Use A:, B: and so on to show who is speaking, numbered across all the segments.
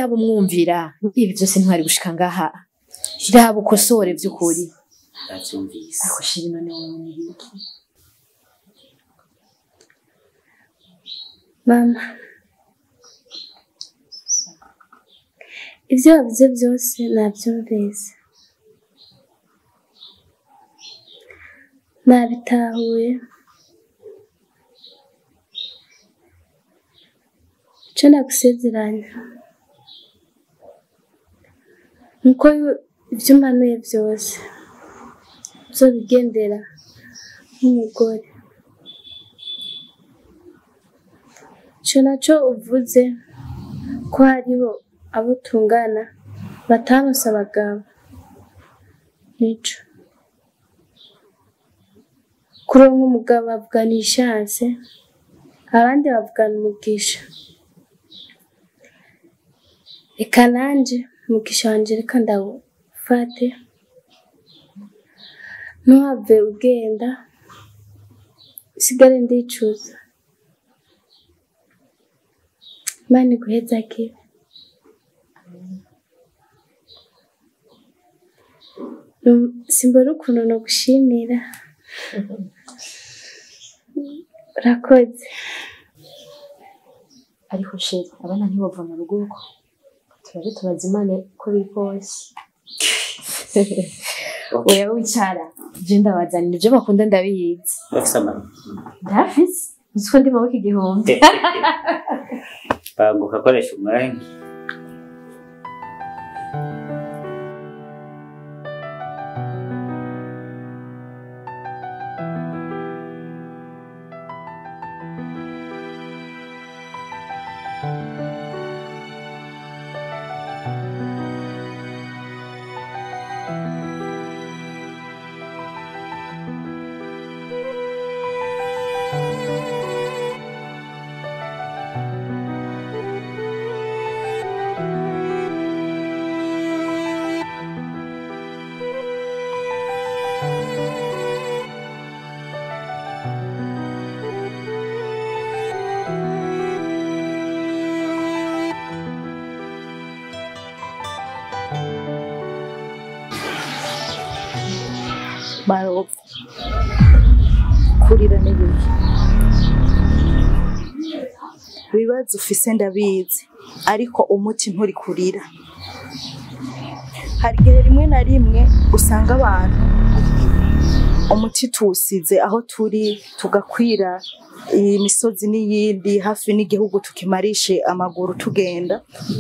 A: yaba umwumvira ibi byose ntwari gushika ngaha raba ukosore by'ukuri
B: ndacyumvise
A: ako shiri none wowe n'ibiki
C: mama ibyo wavuze byose nabyumvise nabitahuye icyo nagusezeranya nuko ibyo umanuye byose uzobigendera nk'umugore icyo nacyo uvuze ko hariho abo tungana batanose abagabo nico kuronka umugabo bavugana ishanse abandi bavugana umugisha reka nanje umugisha wanje reka ndawufate ntuhave ugenda usigare ndicuza Imana iguhezagire simbona ukuntu nogushimira urakoze
A: ariko sheri abana ntibava mu rugo uko turabe tubaza Imana ko biri kose oya wicara je ndabazanira ibyo bakunda ndabizi
B: bafise amara
A: ndafise nziko ndi maboko igihumbi
B: banguka koresha umwanya
D: Marof kurira n'ibiki bibazo ufise ndabizi ariko umuti nturi kurira hari igihe rimwe na rimwe usanga abantu umuti tuwusize aho turi tugakwira iyi misozi n'iyindi hafi n'igihugu tukimarishe amaguru tugenda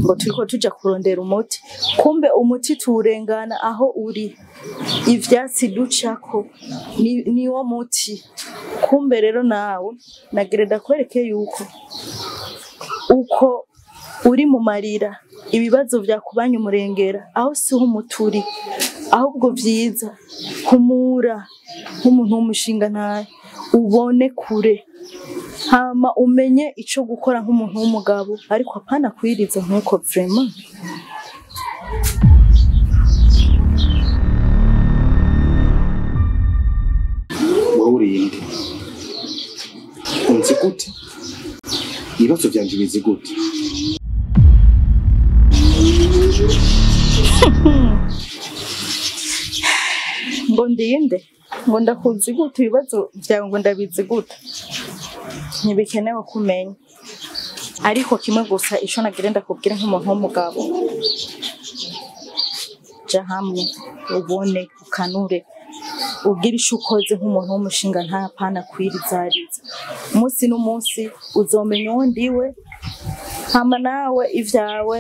D: ngo turiko tuja kurondera umuti kumbe umuti tuwurengana aho uri ivyatsi ducako ni wo muti kumbe rero nawe nagereda kwereke yuko uko uri mu marira ibibazo vyakubanya umurengera aho siho umuturi ahubwo vyiza humura nk'umuntu w'umushinga ntaye ubone kure hama umenye ico gukora nk'umuntu w'umugabo ariko apana kwiriza nk'uko vraiment
E: urinde unzi gute ibibazo vyanje bizi gute
D: ngo ndinde ngo ndakuzi gute ibibazo vyawe ngo ndabizi gute ntibikenewe kumenya ariko kimwe gusa ico nagira ndakubwira nk'umuntu w'umugabo ja hamwe ubone ukanure ubwira ico ukoze nk'umuntu w'umushinga nta pana kwirizariza umunsi n'umunsi uzomenya uwo ndiwe hama nawe ivyawe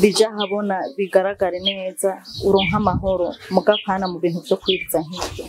D: bija habona bigaragare neza uronka amahoro mugapana mu bintu vyo kwiriza nk'ivyo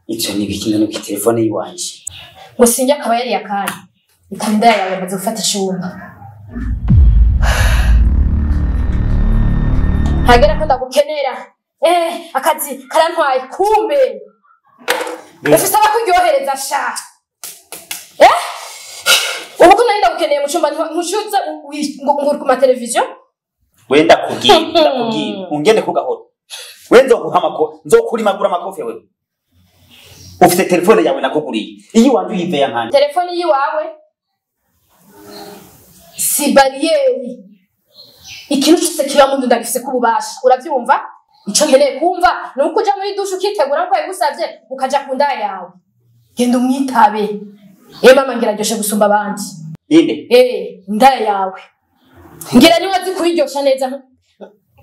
B: Ico ni bikina no telefone yiwanje.
A: Ngo sinjye akaba yari yakari. Ikanda yawe yamaze gufata icyuma. Hagera ko ndagukenera. Akazi karantwaye kumbe. Ufise abakuryohereza sha. Ubu kuna nda ukeneye mu cyumba ntushuza ngo ku mateleviziyo?
B: Wenda kugira ungende kugahoro. Wenzo guhamako nzokurimagura amakofe wewe. Ufite telefone yawe nakuguriye. Iyi wanje uyive yankanye.
A: Telefone yiwawe si barriere. Ikintu cyose kiba mu ndunda gifise kububasha. Uravyumva? Ico nkeneye kumva nuko uja muri dushu ukitegura ko yagusavye ukaja ku nda yawe. Genda umwitabe. Mama ngiraryoshe gusumba abandi.
B: Inde?
A: Nda yawe. Ngira ni wazi kuyiryosha neza.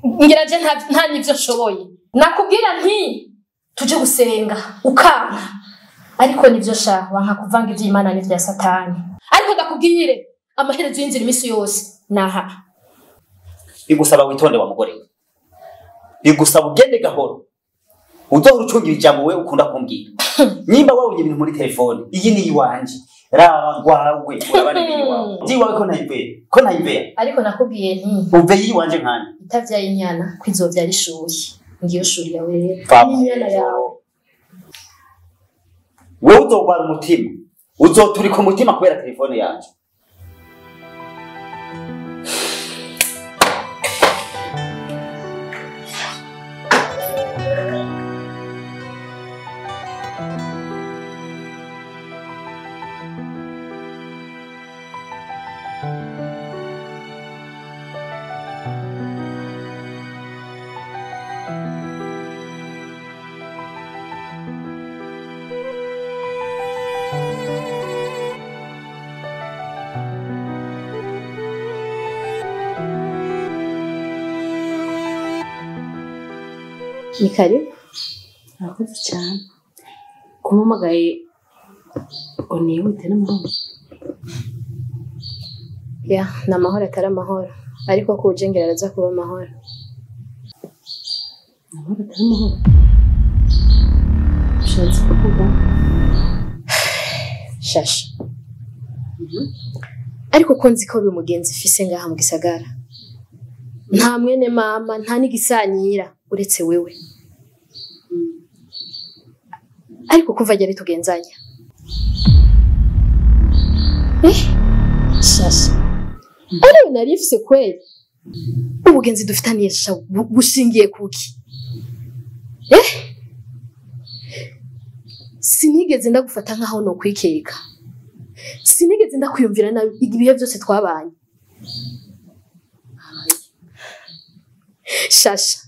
A: Ngira je nta nivyo nshoboye. Nakubwira nti tuje gusenga ukanga. Ariko nivyo sha wanka kuvanga ivy'Imana n'ivya Satani. Ariko ndakubwire amaherezo y'inzira imisi yose naha.
B: Bigusaba witonde wa mugore. Bigusaba ugende gahoro. Uzohora ucungira ijambo we ukunda kumbwira. Nimba wabunye ibintu muri telefone, iyi ni iwanje. Raba gwawe urabane biwawe. Jiwawe ko ntayivera.
A: Ariko nakubwiye nti
B: uve yiwanje nkane.
A: Itavyaye inyana kwizovyara ishuhi. Ngiyo shuri yawe. Inyana yawe.
B: Wewe uzogwara umutima. Uzoturika umutima kubera telefone yanje.
A: Ni karibu?
F: Murakoze cyane. Kumumagaye onihute n'amahoro.
A: Ya, n'amahoro atari amahoro. Ariko kujengera araza kuba amahoro.
F: Amahoro atari amahoro. Ushatse kuvuga?
A: Shasha. Ariko ko nzi ko uri umugenzi fise ngaha mu gisagara. Nta mwene mama, nta n'igisanyira uretse wewe. Ariko kuva ryari tugenzanya? Shasha. Ari narifise kweli. Ubugenzi dufitaniye sha bushingiye kuki? Sinigeze ndagufata nkaho no kwikeka. Sinigeze ndakwiyumvira nabi ibihe byose twabanye. Shasha.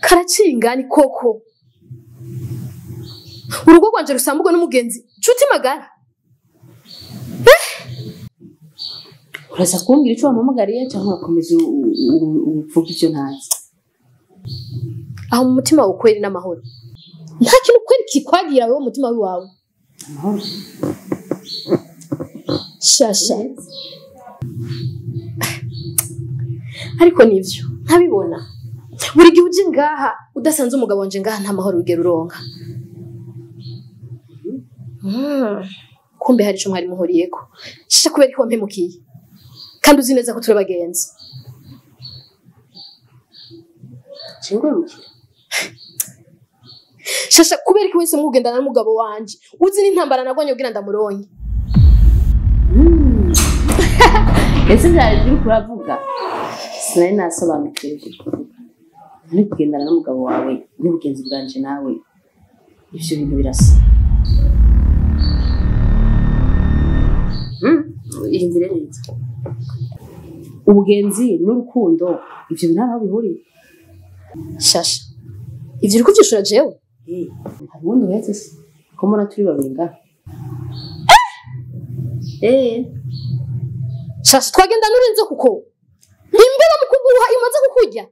A: Karacingani koko. Urugo rwanje rusambugwa n'umugenzi. Cuti magara.
F: Uraza kumbwira icyo wamamagariye cyangwa ukomeza uvuga icyo ntazi.
A: Aho mu mutima ukweri n'amahoro. Nta kintu kweri kikwagira wewe umutima wawe.
F: Amahoro.
A: Shasha. Ariko nivyo ntabibona. Buri gihe uje ngaha udasanze umugabo wanje ngaha nta mahoro ugera uronka. Kumbe hari ico mwari muhuriyeko. Shisha kubera ko wampemukiye. Kandi uzi neza ko turi bagenzi.
F: Cingwemukiye.
A: Shasha kubera ko wese mugendana n'umugabo wanje. Uzi n'intambara nagwanye kugira ndamuronke.
F: Ese byari biri kuravuga. Sinari nasobanukiwe kuvuga. Ni kugendana n'umugabo wawe n'ubugenzi bwanje nawe. Ivyo bintu birasa. Imbere neza. Ubugenzi n'urukundo ivyo bintu aho bihuriye.
A: Shasha. Ivyo uri kuvyishura jewe?
F: Hari undi wese ko mura turi babinga.
A: Shasha twagenda nurinze kuko. Imbere mukuguha imaze kukurya.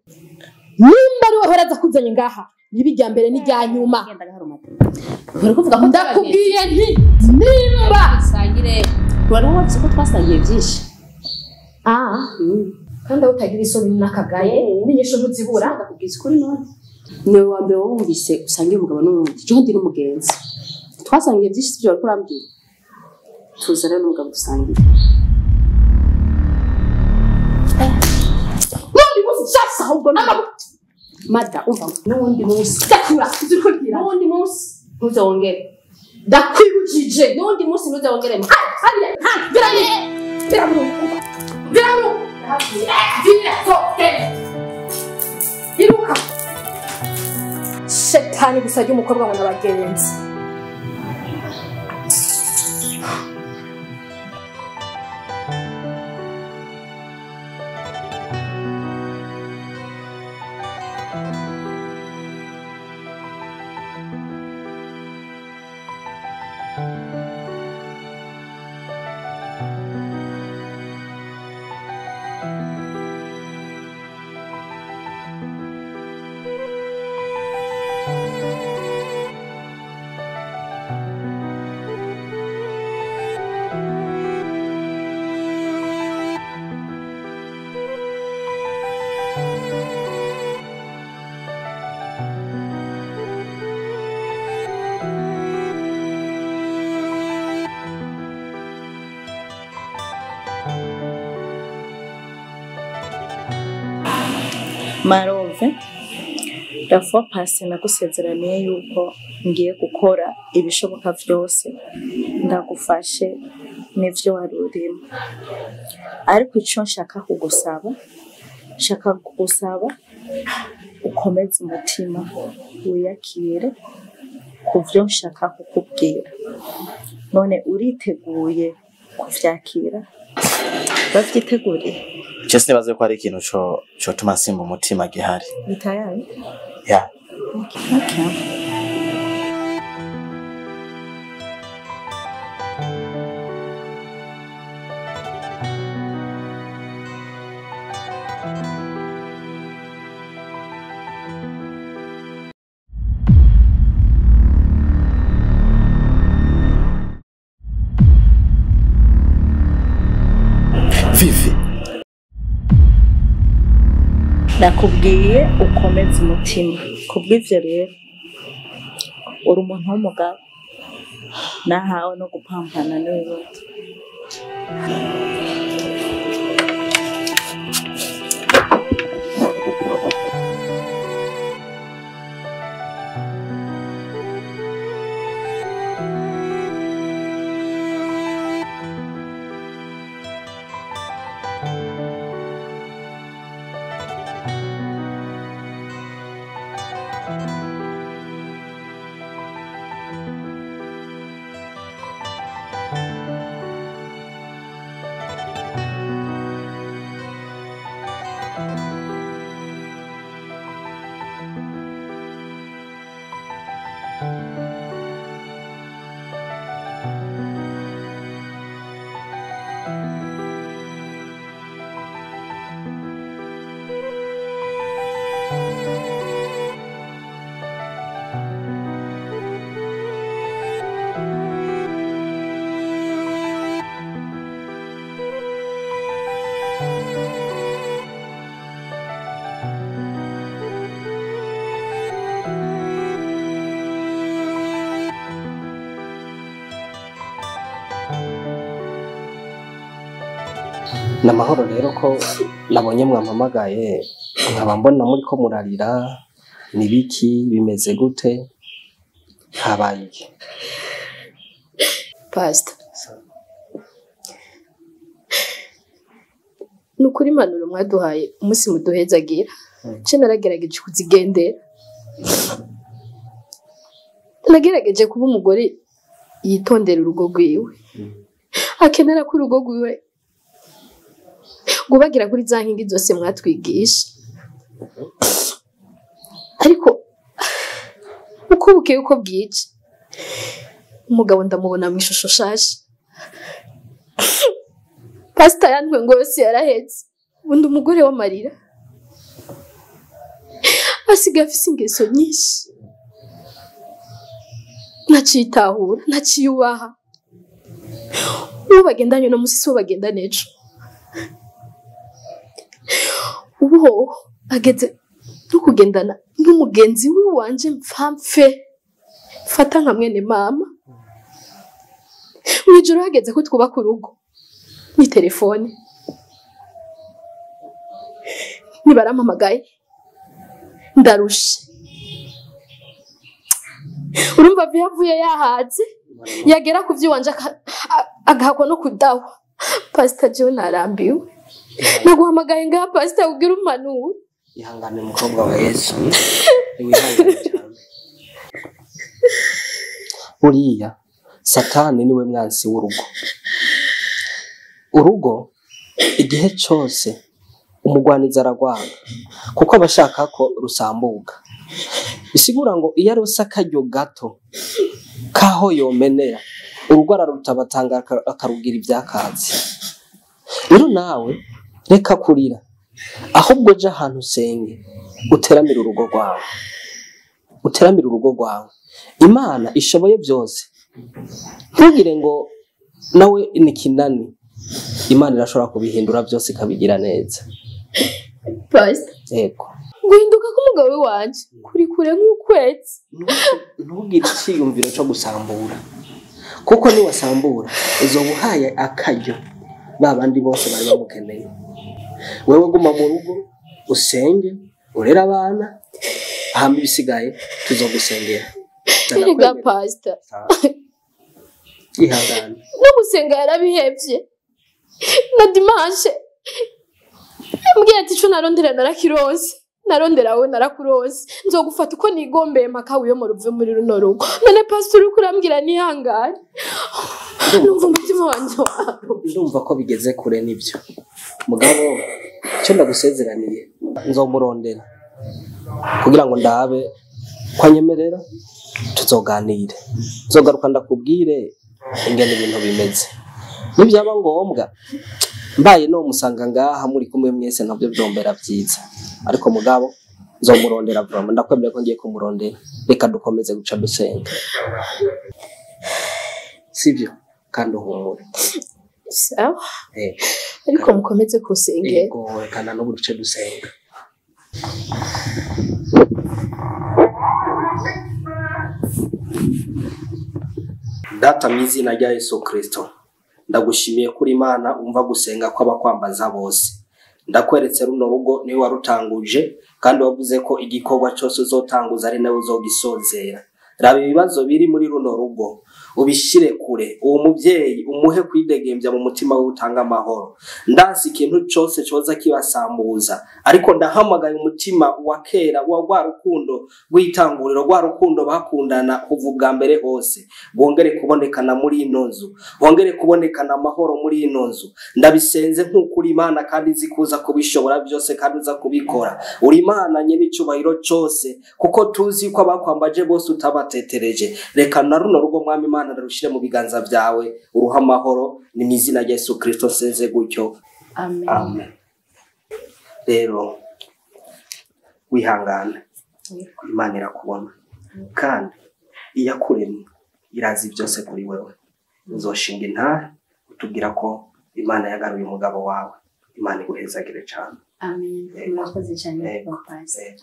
A: Nimba ari wahora za kuzanye ngaha. Nibijya mbere n'ijya nyuma.
F: Uri kuvuga ko
A: ndakubwiye nti nimba
F: sangire. Wari wavuze ko twasangiye byinshi.
A: Kandi utagira isoni n'akagaye n'inyisho ntuzibura
F: ndakubwiza kuri none. niwe wa mbere wumvise usangiye umugabo n'uwundi jo ndi n'umugenzi twasangiye byinshi byo ariko urambwira tuzana n'umugabo dusangiye n'undi munsi sasa ahubwo mada umva n'undi munsi dakura uzikubwira n'undi munsi ntuzongere ndakwibujije n'undi munsi ntuzongere
A: iruka shetani gusa ry'umukobwa ngo n'abagenzi
D: Marove Rafa pasi nagusezeraniye yuko ngiye gukora ibishoboka byose ndagufashe n'ivyo wari urimo ariko ico nshaka kugusaba ukomeze umutima wiyakire kuvyo nshaka kukubwira none uriteguye kuvyakira bavyiteguriye
E: Just nibaze ko ari ikintu cyo tuma simba umutima gihari.
D: Ni tayari?
E: Yeah.
D: Okay.
E: Vivi.
D: Nakubwiye ukomeze umutima kubw'ivyo rero uri umuntu w'umugabo nahawe no gupampana n'ibibazo
G: Namahoro rero ko nabonye mwampamagaye nkaba mbona muri ko murarira nibiki bimeze gute habaye
A: Pastor nukuri impanuro mwaduhaye umunsi muduhezagira ce naragerageje kuzigendera nagerageje kuba umugore yitondera urugo rwiwe akenera ko urugo rwiwe gubagira kuri za nkingi zose mwatwigisha ariko uko bukeye uko bwica umugabo ndamubona mu ishusho shashi Pastor yantwe ngo yose yarahetse undi umugore w'amarira asigaye afise ingeso nyinshi ntacitahura ntaciyubaha uwo bagendanye no musi so bagenda nejo ubu ageze no kugendana n'umugenzi w'iwanje mpfapfe fata nka mwene mama mwijoro hageze ko twubaka urugo ni telefone nibarampamagaye ndarushe urumva yavuye yahaze yagera ku vy'iwanje agahakwa no kudawa Pastor John arambiwe naguhamagaye ngaha Pastor ugira umpanuro
G: ihangane mukobwa wa Yesu wihangane cyane uriya Satani niwe mwansi w'urugo urugo igihe cyose umugwaniza aragwana kuko abashaka ko rusambuka bisigura ngo iyo ari usakaryo gato kaho yomenera urugo ararutabatanga akarugira ibyakazi rero nawe reka kurira ahubwo je ahantu usenge uteramira urugo rwawe Imana ishoboye byose ntugire ngo nawe ni kinani Imana irashobora kubihindura byose ikabigira neza
A: Pastor
G: yego
A: guhinduka k'umugabo wanje kuri kure nk'ukwezi
G: ntugire icyiyumviro cyo gusambura kuko ni wasambura uzobuhaye akaryo babandi bose bari bamukeneye wewe guma mu rugo usenge urera abana hama ibisigaye tuzogusengera
A: Ega Pastor
G: ihangane
A: no gusenga yarabihevye na dimanche mbwiye ati cyo narondera we narakurose nzogufata uko nigombeye mpaka wiyo mu ruve muri runo rugo none Pastor uri kurambwira nihangane numva umutima wanje
G: ndumva ko bigeze kure nibyo mugabo cyo ndagusezeraniye nzomurondera kugira ngo ndabe kwanyemerera tuzoganire nzogaruka ndakubwire ingene ibintu bimeze nibyaba ngombwa mbaye no musanga ngaha muri kumwe mwese nabyo byombera byiza ariko mugabo nzomurondera vuba ndakwemera ko ngiye kumurondera reka dukomeze guca dusenga sivyo kandi uhumure
A: sawa ariko mukomeze kusengera
G: yego kana no duce dusenga Data mwizina rya Yesu Kristo ndagushimiye kuri Imana umva gusenga kw'abakwambaza bose ndakweretse runo rugo niwe warutanguje kandi wavuze ko igikorwa cyose uzotanguza ari nawe uzogisozera raba ibibazo biri muri runo rugo ubishire kure uwo muvyeyi umuhe kwidegembya mu mutima w'utanga amahoro ndansi ikintu cyose cyoza kibasambuza ariko ndahamagaye umutima wa kera wa rukundo rw'itanguriro rwa rukundo bakundana kuva bwa mbere hose bongere kubonekana muri ino nzu bongere kubonekana amahoro muri ino nzu ndabisenze nk'ukuri Imana kandi zikuza kubishobora byose kandi uza kubikora uri Imana nyene icubahiro cyose kuko tuzi ko abakwambaje bose utabatetereje reka na runo rugo mwami Imana ndarushire mu biganza byawe uruha amahoro ni mizina ya Yesu Kristo senze gutyo amen rero wihangane Imana irakubona kandi iyakuremye irazi byose kuri wewe uzoshinga intare utubwira ko Imana yagaruye umugabo wawe Imana iguhezagire cyane
F: amen murakoze cyane Pastor